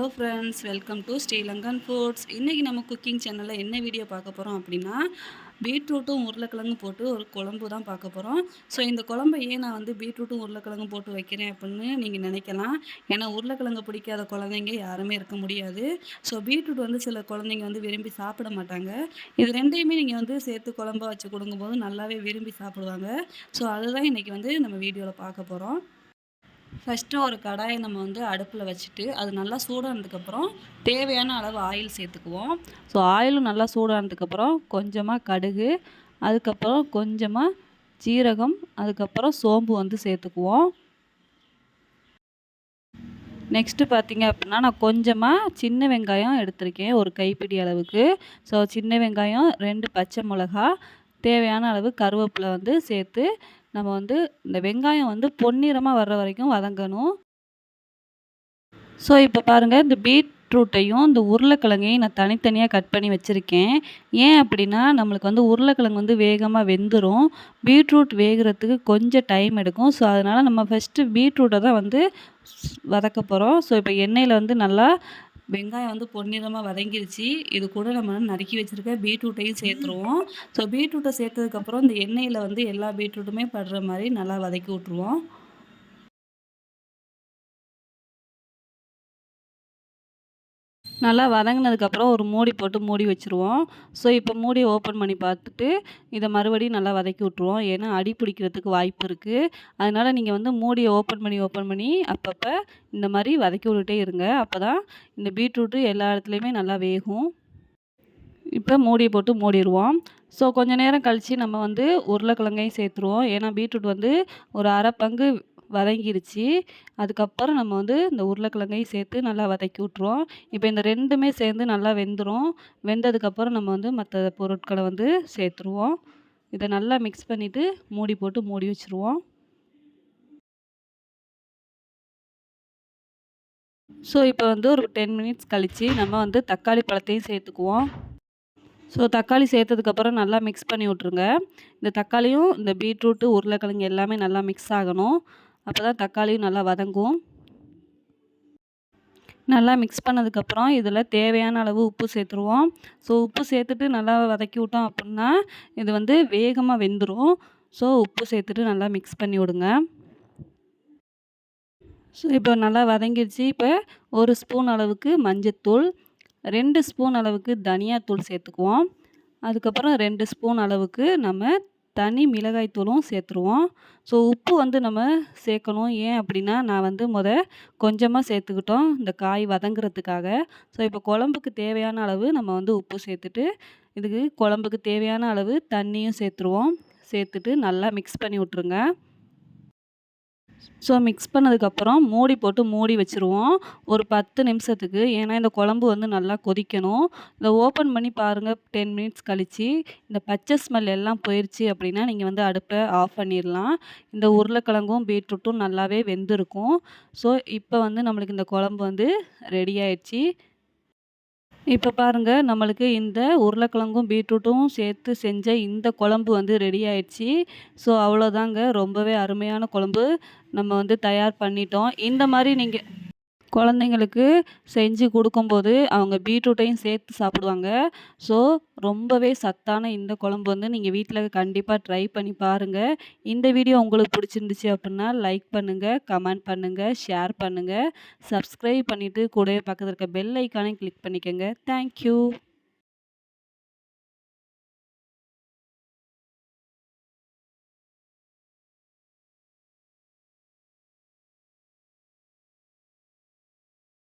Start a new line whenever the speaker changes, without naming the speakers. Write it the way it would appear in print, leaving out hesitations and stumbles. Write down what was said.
Hello friends, welcome to Sri Lankan foods. இன்றைக்கி நம்ம cooking சேனலில் என்ன வீடியோ பார்க்க போகிறோம் அப்படின்னா, பீட்ரூட்டும் உருளைக்கிழங்கும் போட்டு ஒரு குழம்பு தான் பார்க்க போகிறோம். ஸோ இந்த குழம்பை ஏன் நான் பீட்ரூட்டும் உருளைக்கிழங்கும் போட்டு வைக்கிறேன் அப்படின்னு நீங்கள் நினைக்கலாம். ஏன்னா உருளைக்கிழங்கு பிடிக்காத குழந்தைங்க யாருமே இருக்க முடியாது. ஸோ பீட்ரூட் சில குழந்தைங்க விரும்பி சாப்பிட மாட்டாங்க. இது ரெண்டையுமே நீங்கள் சேர்த்து குழம்பா வச்சு கொடுக்கும்போது நல்லாவே விரும்பி சாப்பிடுவாங்க. ஸோ அதுதான் இன்றைக்கி நம்ம வீடியோவில் பார்க்க போகிறோம். ஃபஸ்ட்டு ஒரு கடாயை நம்ம அடுப்பில் வச்சுட்டு அது நல்லா சூடானதுக்கப்புறம் தேவையான அளவு ஆயில் சேர்த்துக்குவோம். ஸோ ஆயிலும் நல்லா சூடானதுக்கப்புறம் கொஞ்சமாக கடுகு, அதுக்கப்புறம் கொஞ்சமாக ஜீரகம், அதுக்கப்புறம் சோம்பு சேர்த்துக்குவோம். நெக்ஸ்ட்டு பார்த்திங்க அப்படின்னா, நான் கொஞ்சமாக சின்ன வெங்காயம் எடுத்திருக்கேன், ஒரு கைப்பிடி அளவுக்கு. ஸோ சின்ன வெங்காயம், 2 பச்சை மிளகா, தேவையான அளவு கருவேப்பிலை சேர்த்து நம்ம இந்த வெங்காயம் பொன்னிறமாக வர்ற வரைக்கும் வதங்கணும். ஸோ இப்போ பாருங்கள், இந்த பீட்ரூட்டையும் இந்த உருளைக்கிழங்கையும் நான் தனித்தனியாக கட் பண்ணி வச்சுருக்கேன். ஏன் அப்படின்னா, நம்மளுக்கு உருளைக்கிழங்கு வேகமாக வெந்துடும். பீட்ரூட் வேகிறதுக்கு கொஞ்சம் டைம் எடுக்கும். ஸோ அதனால் நம்ம ஃபஸ்ட்டு பீட்ரூட்டை தான் வதக்க போகிறோம். ஸோ இப்போ எண்ணெயில் நல்லா வெங்காயம் பொன்னிறமாக வதங்கிருச்சு. இது கூட நம்ம நறுக்கி வச்சுருக்க பீட்ரூட்டையும் சேர்த்துருவோம். ஸோ பீட்ரூட்டை சேர்த்ததுக்கப்புறம் இந்த எண்ணெயில் எல்லா பீட்ரூட்டுமே படுற மாதிரி நல்லா வதக்கி விட்ருவோம். நல்லா வதங்கினதுக்கப்புறம் ஒரு மூடி போட்டு மூடி வச்சுருவோம். ஸோ இப்போ மூடியை ஓப்பன் பண்ணி பார்த்துட்டு இதை மறுபடியும் நல்லா வதக்கி விட்ருவோம். ஏன்னா அடி பிடிக்கிறதுக்கு வாய்ப்பு இருக்குது. அதனால் நீங்கள் மூடியை ஓப்பன் பண்ணி அப்பப்போ இந்த மாதிரி வதக்கி விட்டுட்டே இருங்க. அப்போ தான் இந்த பீட்ரூட்டு எல்லா இடத்துலையுமே நல்லா வேகும். இப்போ மூடியை போட்டு மூடிடுவோம். ஸோ கொஞ்சம் நேரம் கழித்து நம்ம உருளைக்கிழங்கையும் சேர்த்துருவோம். ஏன்னா பீட்ரூட் ஒரு அரை பங்கு வதங்கிருச்சு. அதுக்கப்புறம் நம்ம இந்த உருளைக்கிழங்கையும் சேர்த்து நல்லா வதக்கி விட்ருவோம். இப்போ இந்த ரெண்டுமே சேர்ந்து நல்லா வெந்துடும். வெந்ததுக்கப்புறம் நம்ம மற்ற பொருட்களை சேர்த்துருவோம். இதை நல்லா மிக்ஸ் பண்ணிவிட்டு மூடி போட்டு மூடி வச்சுருவோம். ஸோ இப்போ ஒரு 10 மினிட்ஸ் கழித்து நம்ம தக்காளி பழத்தையும் சேர்த்துக்குவோம். ஸோ தக்காளி சேர்த்ததுக்கப்புறம் நல்லா மிக்ஸ் பண்ணி விட்ருங்க. இந்த தக்காளியும் இந்த பீட்ரூட்டு உருளைக்கிழங்கு எல்லாமே நல்லா மிக்ஸ் ஆகணும். அப்போ தான் தக்காளியும் நல்லா வதங்கும். நல்லா மிக்ஸ் பண்ணதுக்கப்புறம் இதில் தேவையான அளவு உப்பு சேர்த்துருவோம். ஸோ உப்பு சேர்த்துட்டு நல்லா வதக்கி விட்டோம் அப்படின்னா இது வேகமாக வெந்துடும். ஸோ உப்பு சேர்த்துட்டு நல்லா மிக்ஸ் பண்ணி விடுங்க. ஸோ இப்போ நல்லா வதங்கிடுச்சு. இப்போ 1 ஸ்பூன் அளவுக்கு மஞ்சத்தூள், 2 ஸ்பூன் அளவுக்கு தனியாத்தூள் சேர்த்துக்குவோம். அதுக்கப்புறம் 2 ஸ்பூன் அளவுக்கு நம்ம தனி மிளகாய் தூளும் சேர்த்துருவோம். ஸோ உப்பு நம்ம சேர்க்கணும். ஏன் அப்படின்னா, நான் கொஞ்சமாக சேர்த்துக்கிட்டோம் இந்த காய் வதங்குறதுக்காக. ஸோ இப்போ குழம்புக்கு தேவையான அளவு நம்ம உப்பு சேர்த்துட்டு, இதுக்கு குழம்புக்கு தேவையான அளவு தண்ணியும் சேர்த்துருவோம். சேர்த்துட்டு நல்லா மிக்ஸ் பண்ணி விட்ருங்க. ஸோ மிக்ஸ் பண்ணதுக்கப்புறம் மூடி போட்டு மூடி வச்சுருவோம் ஒரு 10 நிமிஷத்துக்கு. ஏன்னா இந்த குழம்பு நல்லா கொதிக்கணும். இதை ஓப்பன் பண்ணி பாருங்கள் 10 மினிட்ஸ் கழித்து இந்த பச்சை ஸ்மெல் எல்லாம் போயிடுச்சு அப்படின்னா நீங்கள் அடுப்பை ஆஃப் பண்ணிடலாம். இந்த உருளைக்கிழங்கும் பீட்ரூட்டும் நல்லாவே வெந்திருக்கும். ஸோ இப்போ நம்மளுக்கு இந்த குழம்பு ரெடி ஆயிடுச்சு. இப்போ பாருங்கள், நம்மளுக்கு இந்த உருளைக்கிழங்கும் பீட்ரூட்டும் சேர்த்து செஞ்ச இந்த குழம்பு ரெடி ஆயிடுச்சு. ஸோ அவ்வளோதாங்க, ரொம்பவே அருமையான குழம்பு நம்ம தயார் பண்ணிட்டோம். இந்த மாதிரி நீங்கள் குழந்தைங்களுக்கு செஞ்சு கொடுக்கும்போது அவங்க பீட்ரூட்டையும் சேர்த்து சாப்பிடுவாங்க. ஸோ ரொம்பவே சத்தான இந்த குழம்பு நீங்கள் வீட்டில் கண்டிப்பாக ட்ரை பண்ணி பாருங்கள். இந்த வீடியோ உங்களுக்கு பிடிச்சிருந்துச்சு அப்படின்னா லைக் பண்ணுங்கள், கமெண்ட் பண்ணுங்கள், ஷேர் பண்ணுங்கள், சப்ஸ்கிரைப் பண்ணிவிட்டு கூடவே பக்கத்தில் இருக்க பெல் ஐக்கானையும் கிளிக் பண்ணிக்கோங்க. தேங்க்யூ.